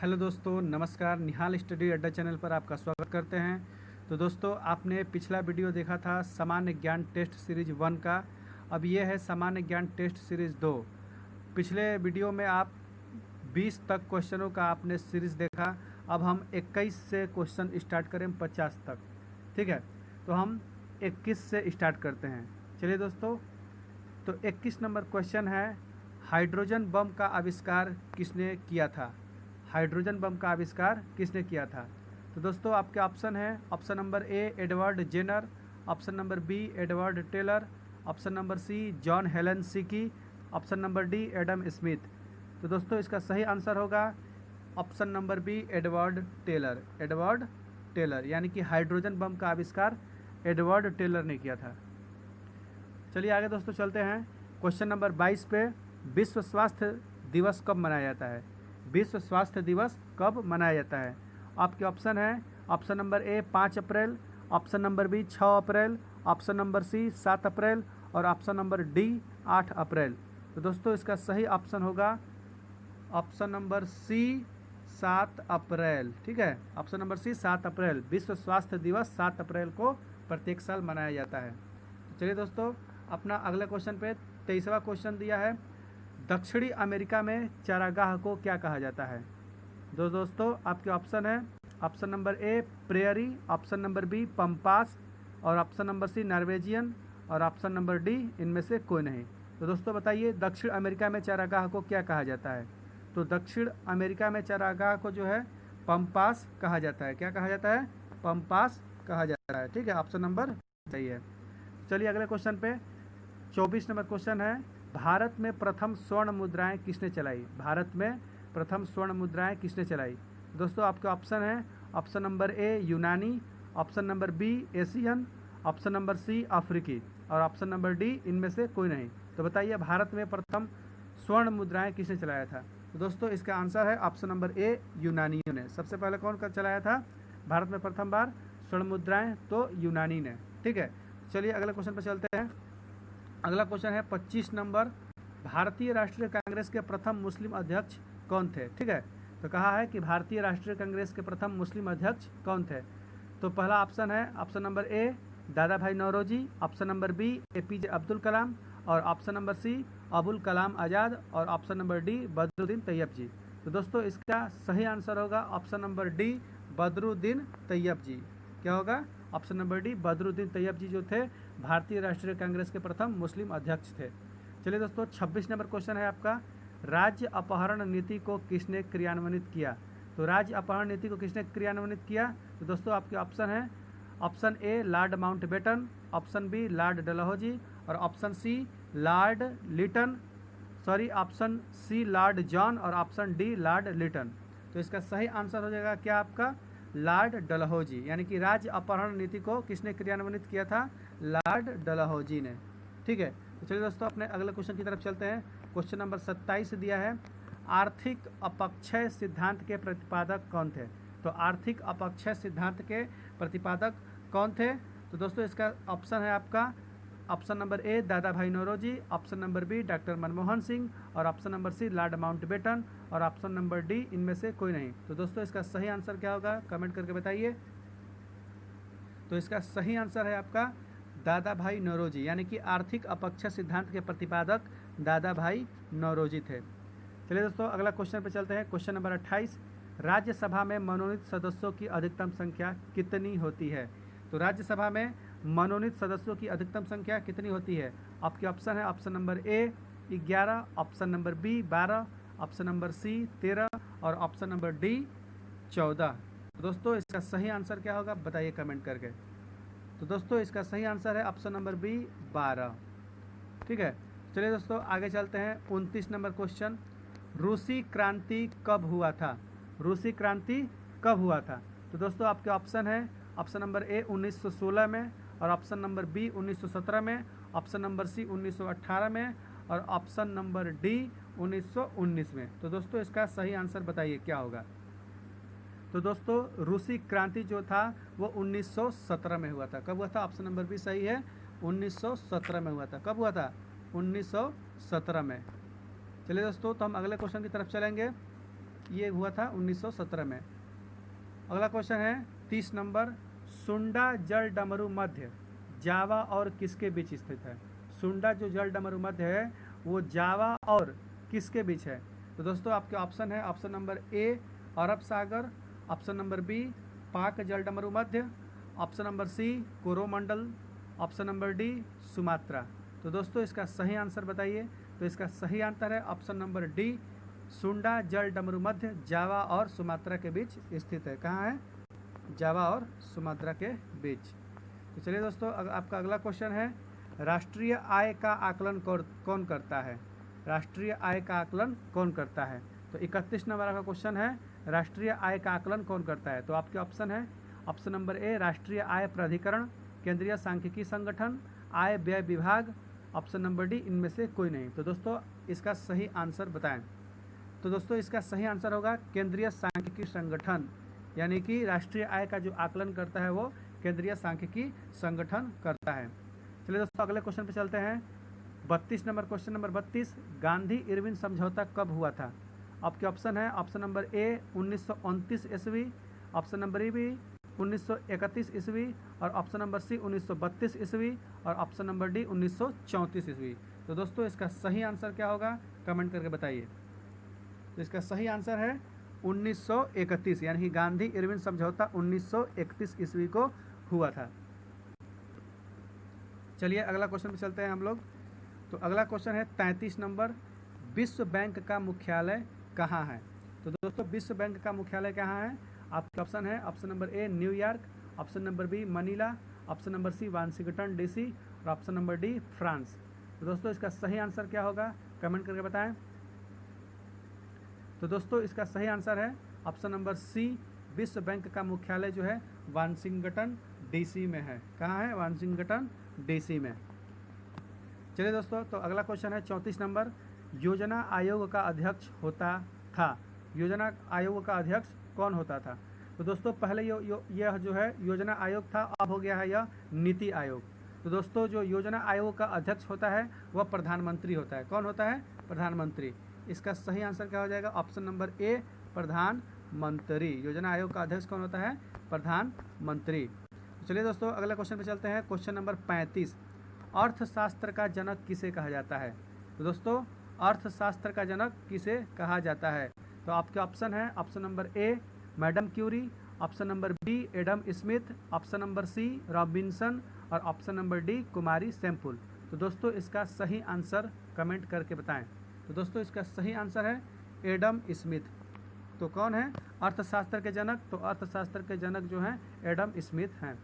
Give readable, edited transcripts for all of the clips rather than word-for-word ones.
Hello दोस्तों, नमस्कार। निहाल study अड्डा चैनल पर आपका स्वागत करते हैं। तो दोस्तों, आपने पिछला वीडियो देखा था सामान्य ज्ञान टेस्ट सीरीज 1 का। अब ये है सामान्य ज्ञान टेस्ट सीरीज 2। पिछले वीडियो में आप 20 तक क्वेश्चनों का आपने सीरीज देखा। अब हम 21 से क्वेश्चन स्टार्ट करें 50 तक। ठीक है, तो हम 21 से स्टार्ट करते हैं। चलिए दोस्तों, तो 21 नंबर क्वेश्चन है, हाइड्रोजन बम का आविष्कार किसने किया था? हाइड्रोजन बम का आविष्कार किसने किया था? तो दोस्तों, आपके ऑप्शन है, option number A Edward Jenner, option number B Edward Taylor, option number C John Helen सिकी, option number D Adam Smith. तो दोस्तों, इसका सही आंसर होगा option number B Edward Taylor. Edward Taylor यानी कि हाइड्रोजन बम का आविष्कार एडवर्ड टेलर ने किया था। चलिए आगे दोस्तों चलते हैं। क्वेश्चन नंबर 22 पे, विश्व स्वास्थ्य दिवस कब मनाया जाता है? विश्व स्वास्थ्य दिवस कब मनाया जाता है? आपके ऑप्शन है, option number A 5 April, option number B 6 April, option number C 7 April और ऑप्शन नंबर डी 8 अप्रैल। तो दोस्तों, इसका सही ऑप्शन होगा ऑप्शन नंबर सी 7 अप्रैल। ठीक है, ऑप्शन नंबर सी 7 अप्रैल। विश्व स्वास्थ्य दिवस 7 अप्रैल को प्रत्येक साल मनाया जाता है। तो चलिए दोस्तों, अपना अगले क्वेश्चन पे 23वां क्वेश्चन दिया है, दक्षिणी अमेरिका में चारागाह को क्या कहा जाता है? दोस्तों, आपके ऑप्शन है, option number A prairie, option number B pampas और ऑप्शन नंबर सी नॉर्वेजियन और ऑप्शन नंबर डी इनमें से कोई नहीं। तो दोस्तों बताइए, दक्षिण अमेरिका में चारागाह को क्या कहा जाता है? तो दक्षिण अमेरिका में चारागाह को जो है पंपास कहा जाता है। क्या कहा जाता है? पंपास कहा जाता है। ठीक है, ऑप्शन नंबर सही है। चलिए अगले क्वेश्चन पे, 24 नंबर क्वेश्चन है, भारत में प्रथम स्वर्ण मुद्राएं किसने चलाई? भारत में प्रथम स्वर्ण मुद्राएं किसने चलाई? दोस्तों, आपके ऑप्शन है, ऑप्शन नंबर ए यूनानी, option number B Asian, option number C अफ्रीकी और ऑप्शन नंबर डी इनमें से कोई नहीं। तो बताइए, भारत में प्रथम स्वर्ण मुद्राएं किसने चलाया था? तो दोस्तों, इसका आंसर है ऑप्शन नंबर ए यूनानियों ने। सबसे पहले कौन कर चलाया था भारत में प्रथम बार स्वर्ण मुद्राएं? तो यूनानी ने। ठीक है, चलिए अगले क्वेश्चन पर चलते हैं। अगला क्वेश्चन है 25 नंबर, भारतीय राष्ट्रीय कांग्रेस के प्रथम मुस्लिम अध्यक्ष कौन थे? ठीक है, तो कहा है कि भारतीय राष्ट्रीय कांग्रेस के प्रथम मुस्लिम अध्यक्ष कौन थे? तो पहला ऑप्शन है, option number A Dadabhai Naoroji, option number B APJ Abdul Kalam और option number C Abul Kalam Azad और option number D Badruddin Tyabji. तो दोस्तों, इसका सही आंसर होगा option number D Badruddin Tyabji. क्या होगा? Option number D Badruddin Tyabji जो थे भारतीय राष्ट्रीय कांग्रेस के प्रथम मुस्लिम अध्यक्ष थे। चलिए दोस्तों, 26 नंबर क्वेश्चन है आपका, राज्य अपहरण नीति को किसने क्रियान्वित किया? तो राज्य अपहरण नीति को किसने क्रियान्वित किया? तो दोस्तों, आपके ऑप्शन है, option A Lord Mountbatten, option B Lord Dalhousie और option C Lord Lytton, option C Lord John और ऑप्शन डी लॉर्ड लिटन। तो इसका सही आंसर हो जाएगा क्या आपका? Lord Dalhousie. यानी कि राज्य अपहरण नीति को किसने क्रियान्वित किया था? लॉर्ड डलहौजी ने। ठीक है, तो चलिए दोस्तों, अपने अगले क्वेश्चन की तरफ चलते हैं। क्वेश्चन नंबर 27 दिया है, आर्थिक अपक्षय सिद्धांत के प्रतिपादक कौन थे? तो आर्थिक अपक्षय सिद्धांत के प्रतिपादक कौन थे? तो दोस्तों, इसका ऑप्शन है आपका, option number A Dadabhai Naoroji, option number B doctor Manmohan Singh और option number C Lord Mountbatten और ऑप्शन नंबर डी इनमें से कोई नहीं। तो दोस्तों, इसका सही आंसर क्या होगा? कमेंट करके बताइए। तो इसका सही आंसर है आपका दादा भाई नौरोजी, यानी कि आर्थिक अपक्षय सिद्धांत के प्रतिपादक दादा भाई नौरोजी थे। चलिए दोस्तों, अगला क्वेश्चन पे चलते हैं। क्वेश्चन नंबर 28, राज्यसभा में मनोनीत सदस्यों की अधिकतम संख्या कितनी होती है? तो राज्यसभा में मनोनीत सदस्यों की अधिकतम संख्या कितनी होती है? आपके ऑप्शन है, option number A 11, option number B 12, option number C 13 और ऑप्शन नंबर डी 14। दोस्तों, इसका सही आंसर क्या होगा? बताइए कमेंट करके। तो दोस्तों, इसका सही आंसर है ऑप्शन नंबर बी 12। ठीक है, चलिए दोस्तों आगे चलते हैं। 29 नंबर क्वेश्चन, रूसी क्रांति कब हुआ था? रूसी क्रांति कब हुआ था? तो दोस्तों, आपके ऑप्शन है, ऑप्शन नंबर ए 1916 में और ऑप्शन नंबर बी 1917 में, ऑप्शन नंबर सी 1918 में और ऑप्शन नंबर डी 1919 में। तो दोस्तों, इसका सही आंसर बताइए क्या होगा? तो दोस्तों, रूसी क्रांति जो था वो 1917 में हुआ था। कब हुआ था? ऑप्शन नंबर बी सही है, 1917 में हुआ था। कब हुआ था? 1917 में। चलिए दोस्तों, तो हम अगले क्वेश्चन की तरफ चलेंगे। ये हुआ था 1917 में। अगला क्वेश्चन है 30 नंबर, सुंडा जल डमरू मध्य जावा और किसके बीच स्थित है? सुंडा जो जल डमरू मध्य है वो जावा और किसके बीच है? तो दोस्तों आपके ऑप्शन है, ऑप्शन नंबर ए अरब सागर, ऑप्शन नंबर बी पाक जल डमरू मध्य, option number C Coromandel, option number D Sumatra. तो दोस्तों इसका सही आंसर बताइए। तो इसका सही आंसर है ऑप्शन नंबर डी, सुंडा जल डमरू मध्य जावा और सुमात्रा के बीच स्थित है। कहाँ है? जावा और सुमात्रा के बीच। तो चलिए दोस्तों आपका अगला क्वेश्चन है, राष्ट्रीय आय का आकलन कौन करता है? राष्ट्रीय आय का आकलन कौन करता है? तो 31 नंबर का क्वेश्चन है, राष्ट्रीय आय का आकलन कौन करता है? तो आपके ऑप्शन है, ऑप्शन नंबर ए राष्ट्रीय आय प्राधिकरण, केंद्रीय सांख्यिकी संगठन, आय व्यय विभाग, ऑप्शन नंबर डी इनमें से कोई नहीं। तो दोस्तों इसका सही आंसर बताएं। तो दोस्तों इसका सही आंसर होगा केंद्रीय सांख्यिकी संगठन, यानी कि राष्ट्रीय आय का जो आकलन करता है वो केंद्रीय सांख्यिकी संगठन करता है। चलिए दोस्तों अगले क्वेश्चन पे चलते हैं। 32 number question number 32, Gandhi Irwin समझौता कब हुआ था? आपके ऑप्शन है, ऑप्शन नंबर ए 1929 ईस्वी, ऑप्शन नंबर बी 1931 ईस्वी, और ऑप्शन नंबर सी 1932 ईस्वी, और ऑप्शन नंबर डी 1934 ईस्वी। तो दोस्तों इसका सही आंसर क्या होगा, कमेंट करके बताइए। तो इसका सही आंसर है 1931, यानी कि गांधी इरविन समझौता 1931 ईस्वी को हुआ था। चलिए अगला क्वेश्चन पे चलते हैं हम लोग। तो अगला क्वेश्चन है 33 नंबर, विश्व बैंक का मुख्यालय कहाँ है? तो दोस्तों विश्व बैंक का मुख्यालय कहाँ है? आपके ऑप्शन है, option number A New York, option number B Manila, option number C Washington DC, और ऑप्शन नंबर डी फ्रांस। तो दोस्तों इसका सही आंसर क्या होगा, कमेंट करके बताएं। तो दोस्तों इसका सही आंसर है ऑप्शन नंबर सी, विश्व बैंक का मुख्यालय जो है वाशिंगटन डीसी में है। कहाँ है? वाशिंगटन डीसी में। चलिए दोस्तों तो अगला क्वेश्चन है 34 नंबर, योजना आयोग का अध्यक्ष होता था। योजना आयोग का अध्यक्ष कौन होता था? तो दोस्तों पहले यह जो है योजना आयोग था, अब हो गया है यह नीति आयोग। तो दोस्तों जो योजना आयोग का अध्यक्ष होता है वह प्रधानमंत्री होता है। कौन होता है? प्रधानमंत्री। इसका सही आंसर क्या हो जाएगा, ऑप्शन नंबर ए प्रधानमंत्री। योजना आयोग का अध्यक्ष कौन होता है? प्रधानमंत्री। चलिए दोस्तों अगले क्वेश्चन पे चलते हैं। क्वेश्चन नंबर 35, अर्थशास्त्र का जनक किसे कहा जाता है? तो दोस्तों अर्थशास्त्र का जनक किसे कहा जाता है? तो आपके ऑप्शन है, option number A madam Curie, option number B Adam Smith, option number C Robinson, और ऑप्शन नंबर डी कुमारी सैमपुल। तो दोस्तों इसका सही आंसर कमेंट करके बताएं। तो दोस्तों इसका सही आंसर है एडम स्मिथ। तो कौन है अर्थशास्त्र के जनक? तो अर्थशास्त्र के जनक जो हैं एडम स्मिथ हैं।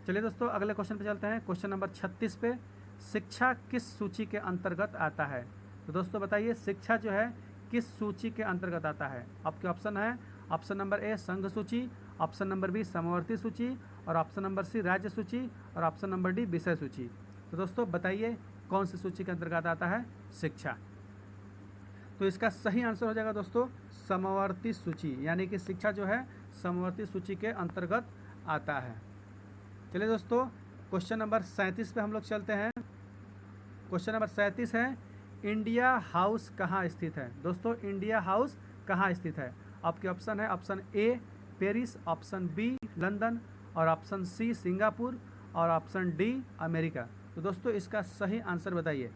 चलिए दोस्तों अगले क्वेश्चन पे चलते हैं। क्वेश्चन नंबर 36 पे, शिक्षा किस सूची के अंतर्गत आता है? तो दोस्तों बताइए शिक्षा जो है किस सूची के अंतर्गत आता है? आपके ऑप्शन है, ऑप्शन नंबर ए संघ सूची, ऑप्शन नंबर बी समवर्ती सूची, और ऑप्शन नंबर सी राज्य सूची, और ऑप्शन नंबर डी विषय सूची। तो दोस्तों बताइए कौन सी सूची के अंतर्गत आता है शिक्षा? तो इसका सही आंसर हो जाएगा दोस्तों समवर्ती सूची, यानी कि शिक्षा जो है समवर्ती सूची के अंतर्गत आता है। चलिए दोस्तों क्वेश्चन नंबर 37 पे हम लोग चलते हैं। क्वेश्चन नंबर 37 है, इंडिया हाउस कहाँ स्थित है? दोस्तों इंडिया हाउस कहाँ स्थित है? आपके ऑप्शन है, option A Paris, option B London, और ऑप्शन सी सिंगापुर, और ऑप्शन डी अमेरिका। तो दोस्तों इसका सही आंसर बताइए,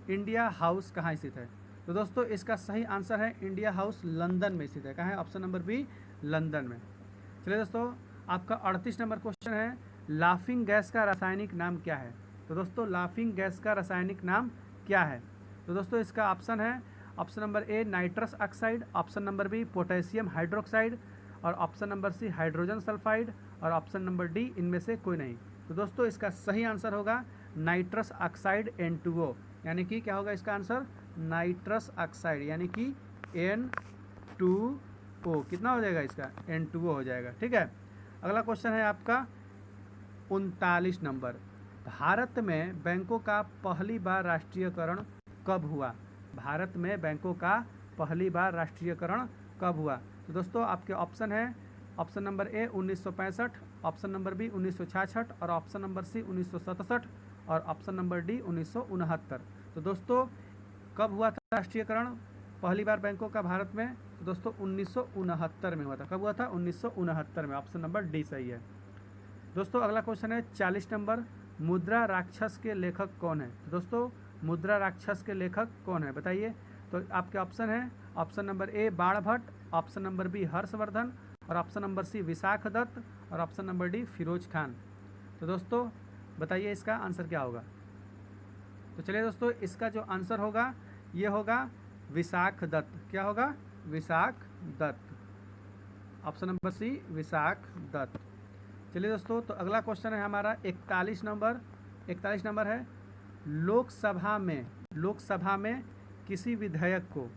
इंडिया हाउस कहाँ स्थित है? तो दोस्तों इसका सही आंसर है इंडिया हाउस लंदन में स्थित है। कहाँ है? ऑप्शन नंबर बी लंदन में। चलिए दोस्तों आपका 38 नंबर क्वेश्चन है, लाफिंग गैस का रासायनिक नाम क्या है? तो दोस्तों लाफिंग गैस का रासायनिक नाम क्या है? तो दोस्तों इसका ऑप्शन है, option number A nitrous oxide, option number B potassium hydroxide, और option number C hydrogen sulphide, और ऑप्शन नंबर डी इनमें से कोई नहीं। तो दोस्तों इसका सही आंसर होगा नाइट्रस ऑक्साइड N2O, यानी कि क्या होगा इसका आंसर? नाइट्रस ऑक्साइड, यानी कि N2O। कितना हो जाएगा इसका? N2O हो जाएगा। ठीक है। अगला क्वेश्चन है आपका 39 नंबर, भारत में बैंकों का पहली बार राष्ट्रीयकरण कब हुआ? भारत में बैंकों का पहली बार राष्ट्रीयकरण कब हुआ? तो दोस्तों आपके ऑप्शन है, option number A 1965, option number B 1966, और ऑप्शन नंबर सी 1967, और ऑप्शन नंबर डी 1969। तो दोस्तों कब हुआ था राष्ट्रीयकरण? पहली बार बैंकों का भारत में? तो दोस्तों 1969 में हुआ था। कब हुआ था? 1969 में। ऑप्शन नंबर डी सही है। दोस्तों अगला क्वेश्चन है 40 नंबर, मुद्रा राक्षस के लेखक कौन है? तो दोस्तों मुद्रा राक्षस के लेखक कौन है बताइए। तो आपके ऑप्शन है, option number A Banabhatta, option number B Harshavardhan, और option number C Vishakh Dutt, और option number D Firoz Khan. तो दोस्तों बताइए इसका आंसर क्या होगा। तो चलिए दोस्तों, इसका जो आंसर होगा ये होगा विशाख दत्त। क्या होगा? Vishakh Datt. Option number C Vishakh Datt. चलिए दोस्तों, तो अगला क्वेश्चन है हमारा 41 नंबर। 41 नंबर है, लोकसभा में किसी विधेयक को,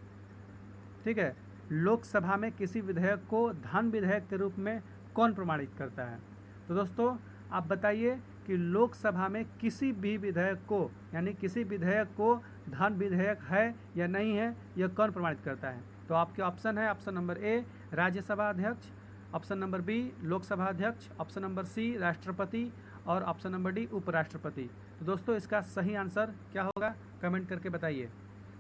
ठीक है, लोकसभा में किसी विधेयक को धन विधेयक के रूप में कौन प्रमाणित करता है? तो दोस्तों आप बताइए कि लोकसभा में किसी भी विधेयक को, यानी किसी विधेयक को धन विधेयक है या नहीं है, यह कौन प्रमाणित करता है? तो आपके ऑप्शन है, ऑप्शन नंबर ए राज्यसभा अध्यक्ष, ऑप्शन नंबर बी लोकसभा अध्यक्ष, ऑप्शन नंबर सी राष्ट्रपति, और ऑप्शन नंबर डी उपराष्ट्रपति। तो दोस्तों इसका सही आंसर क्या होगा, कमेंट करके बताइए।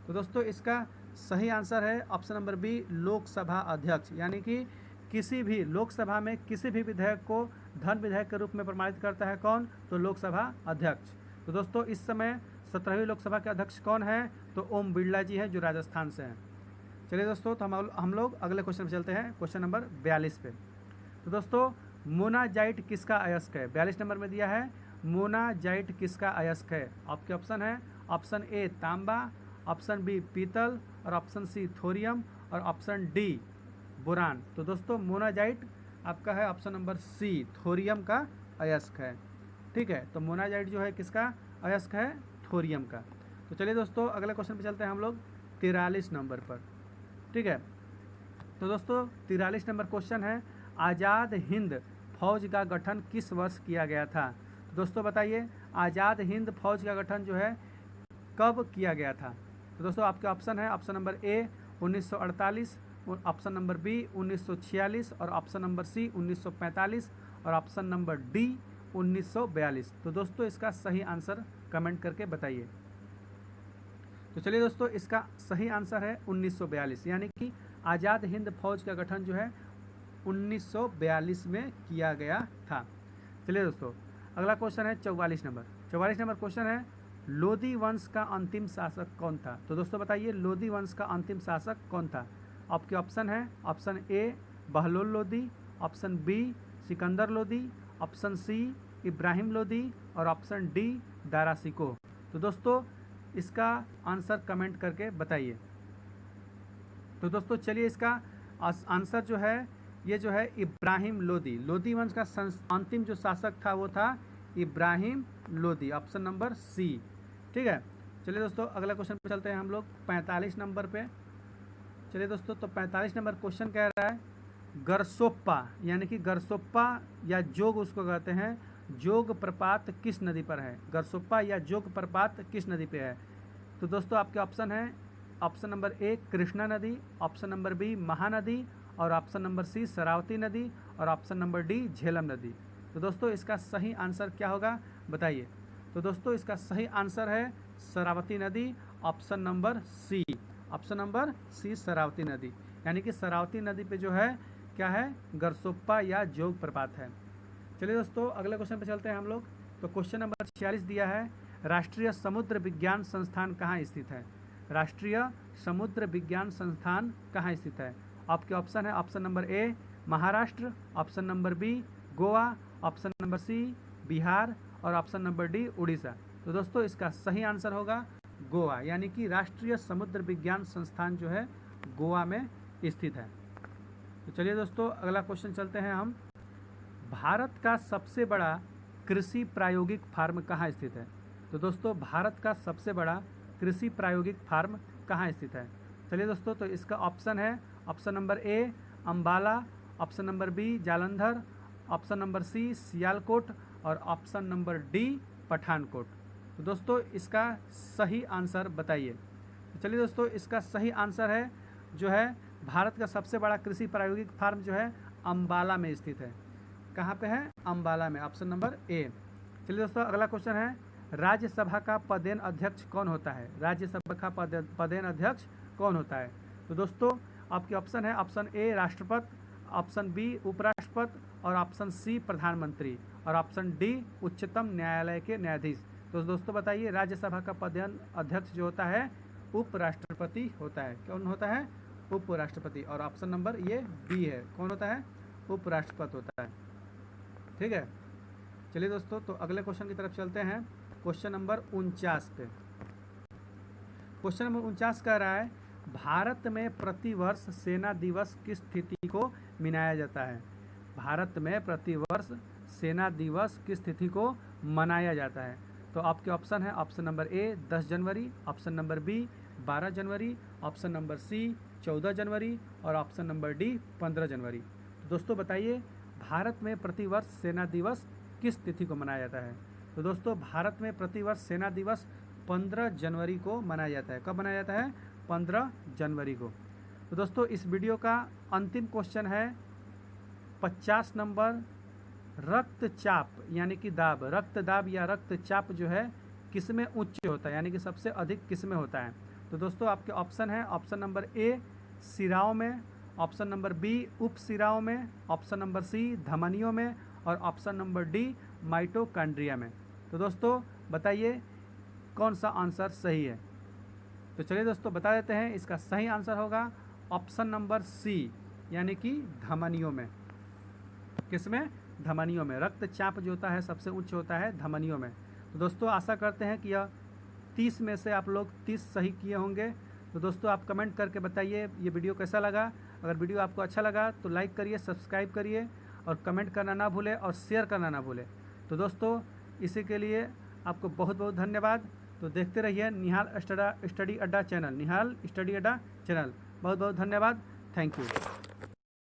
तो दोस्तों इसका सही आंसर है ऑप्शन नंबर बी लोकसभा अध्यक्ष, यानी कि किसी भी लोकसभा में किसी भी विधेयक को धन विधेयक के रूप में प्रमाणित करता है कौन? तो लोकसभा अध्यक्ष। तो दोस्तों इस समय 17वीं लोकसभा के अध्यक्ष कौन है? तो ओम बिरला जी हैं, जो राजस्थान से हैं। चलिए दोस्तों, तो हम लोग अगले क्वेश्चन पे चलते हैं, क्वेश्चन नंबर 42 पे। तो दोस्तों मोनाजाइट किसका अयस्क है? 42 नंबर में दिया है मोनाजाइट किसका अयस्क है। आपके ऑप्शन है, ऑप्शन ए तांबा, ऑप्शन बी पीतल, और ऑप्शन सी थोरियम, और ऑप्शन डी बोरान। तो दोस्तों मोनाजाइट आपका है ऑप्शन नंबर सी थोरियम का अयस्क है। ठीक है, तो मोनाजाइट जो है किसका अयस्क है? थोरियम का। तो चलिए दोस्तों अगले क्वेश्चन पे चलते हैं हम लोग 43 नंबर पर। ठीक है, तो दोस्तों 43 नंबर क्वेश्चन है, आज़ाद हिंद फौज का गठन किस वर्ष किया गया था? तो दोस्तों बताइए आज़ाद हिंद फौज का गठन जो है कब किया गया था? तो दोस्तों आपके ऑप्शन है, option number A 1948, option number B 1946, और ऑप्शन नंबर सी 1945, और ऑप्शन नंबर डी 1942। तो दोस्तों इसका सही आंसर कमेंट करके बताइए। तो चलिए दोस्तों इसका सही आंसर है 1942, यानी कि आज़ाद हिंद फौज का गठन जो है 1942 में किया गया था। चलिए दोस्तों अगला क्वेश्चन है 44 नंबर। 44 नंबर क्वेश्चन है, लोदी वंश का अंतिम शासक कौन था? तो दोस्तों बताइए लोदी वंश का अंतिम शासक कौन था? आपके ऑप्शन है, option A Bahlol Lodi, option B Sikandar Lodi, option C Ibrahim Lodi, और ऑप्शन डी दारा शिकोह। तो दोस्तों इसका आंसर कमेंट करके बताइए। तो दोस्तों चलिए इसका आंसर जो है ये जो है इब्राहिम लोदी। लोदी वंश का अंतिम जो शासक था वो था Ibrahim Lodi, option number C. ठीक है, चलिए दोस्तों अगला क्वेश्चन पे चलते हैं हम लोग 45 नंबर पे। चलिए दोस्तों, तो 45 नंबर क्वेश्चन कह रहा है, गरसोप्पा यानी कि गरसोप्पा या जोग उसको कहते हैं, जोग प्रपात किस नदी पर है? गरसोप्पा या जोग प्रपात किस नदी पे है? तो दोस्तों आपके ऑप्शन है, ऑप्शन नंबर ए कृष्णा नदी, ऑप्शन नंबर बी महानदी, और ऑप्शन नंबर सी शरावती नदी, और ऑप्शन नंबर डी झेलम नदी। तो दोस्तों इसका सही आंसर क्या होगा बताइए। तो दोस्तों इसका सही आंसर है शरावती नदी, option number C. Option number C Sharavati नदी, यानी कि शरावती नदी पे जो है क्या है? गरसोप्पा या जोग प्रपात है। चलिए दोस्तों अगले क्वेश्चन पे चलते हैं हम लोग। तो क्वेश्चन नंबर 46 दिया है, राष्ट्रीय समुद्र विज्ञान संस्थान कहाँ स्थित है? राष्ट्रीय समुद्र विज्ञान संस्थान कहाँ स्थित है? आपके ऑप्शन है, option number A Maharashtra, option number B Goa, option number C Bihar, और ऑप्शन नंबर डी उड़ीसा। तो दोस्तों इसका सही आंसर होगा गोवा, यानी कि राष्ट्रीय समुद्र विज्ञान संस्थान जो है गोवा में स्थित है। तो चलिए दोस्तों अगला क्वेश्चन चलते हैं हम, भारत का सबसे बड़ा कृषि प्रायोगिक फार्म कहाँ स्थित है? तो दोस्तों भारत का सबसे बड़ा कृषि प्रायोगिक फार्म कहाँ स्थित है? चलिए दोस्तों, तो इसका ऑप्शन है, option number A Ambala, option number B Jalandhar, option number C Sialkot, और ऑप्शन नंबर डी पठानकोट। तो दोस्तों इसका सही आंसर बताइए। तो चलिए दोस्तों इसका सही आंसर है जो है भारत का सबसे बड़ा कृषि प्रायोगिक फार्म जो है अम्बाला में स्थित है। कहाँ पे है? अम्बाला में, ऑप्शन नंबर ए। चलिए दोस्तों अगला क्वेश्चन है, राज्यसभा का पदेन अध्यक्ष कौन होता है? राज्यसभा का पदेन अध्यक्ष कौन होता है? तो दोस्तों आपके ऑप्शन है ऑप्शन ए राष्ट्रपति, ऑप्शन बी उपराष्ट्रपति और ऑप्शन सी प्रधानमंत्री और ऑप्शन डी उच्चतम न्यायालय के न्यायाधीश। तो दोस्तों बताइए, राज्यसभा का अध्यक्ष जो होता है उपराष्ट्रपति होता है। कौन होता है? उपराष्ट्रपति। और ऑप्शन नंबर ये बी है, कौन होता है? उपराष्ट्रपति होता है। ठीक है, चलिए दोस्तों, तो अगले क्वेश्चन की तरफ चलते हैं। क्वेश्चन नंबर 49 पे। क्वेश्चन नंबर 49 कह रहा है, भारत में प्रतिवर्ष सेना दिवस किस तिथि को मनाया जाता है? भारत में प्रतिवर्ष सेना दिवस किस तिथि को मनाया जाता है? तो आपके ऑप्शन है ऑप्शन नंबर ए 10 जनवरी, ऑप्शन नंबर बी 12 जनवरी, ऑप्शन नंबर सी 14 जनवरी और ऑप्शन नंबर डी 15 जनवरी। तो दोस्तों बताइए, भारत में प्रतिवर्ष सेना दिवस किस तिथि को मनाया जाता है? तो दोस्तों भारत में प्रतिवर्ष सेना दिवस 15 जनवरी को मनाया जाता है। कब मनाया जाता है? 15 जनवरी को। तो दोस्तों इस वीडियो का अंतिम क्वेश्चन है 50 नंबर, रक्तचाप यानी कि दाब, रक्तदाब या रक्तचाप जो है किसमें उच्च होता है, यानी कि सबसे अधिक किसमें होता है? तो दोस्तों आपके ऑप्शन है ऑप्शन नंबर ए सिराओं में, ऑप्शन नंबर बी उपसिराओं में, ऑप्शन नंबर सी धमनियों में और ऑप्शन नंबर डी माइटोकॉन्ड्रिया में। तो दोस्तों बताइए कौन सा आंसर सही है? तो चलिए दोस्तों बता देते हैं, इसका सही आंसर होगा ऑप्शन नंबर सी, यानी कि धमनियों में। किसमें? धमनियों में। रक्तचाप जो होता है सबसे उच्च होता है धमनियों में। तो दोस्तों आशा करते हैं कि यह 30 में से आप लोग 30 सही किए होंगे। तो दोस्तों आप कमेंट करके बताइए ये वीडियो कैसा लगा। अगर वीडियो आपको अच्छा लगा तो लाइक करिए, सब्सक्राइब करिए और कमेंट करना ना भूलें और शेयर करना ना भूलें। तो दोस्तों इसी के लिए आपको बहुत बहुत धन्यवाद। तो देखते रहिए निहाल स्टडी अड्डा चैनल, निहाल स्टडी अड्डा चैनल। बहुत बहुत धन्यवाद, थैंक यू।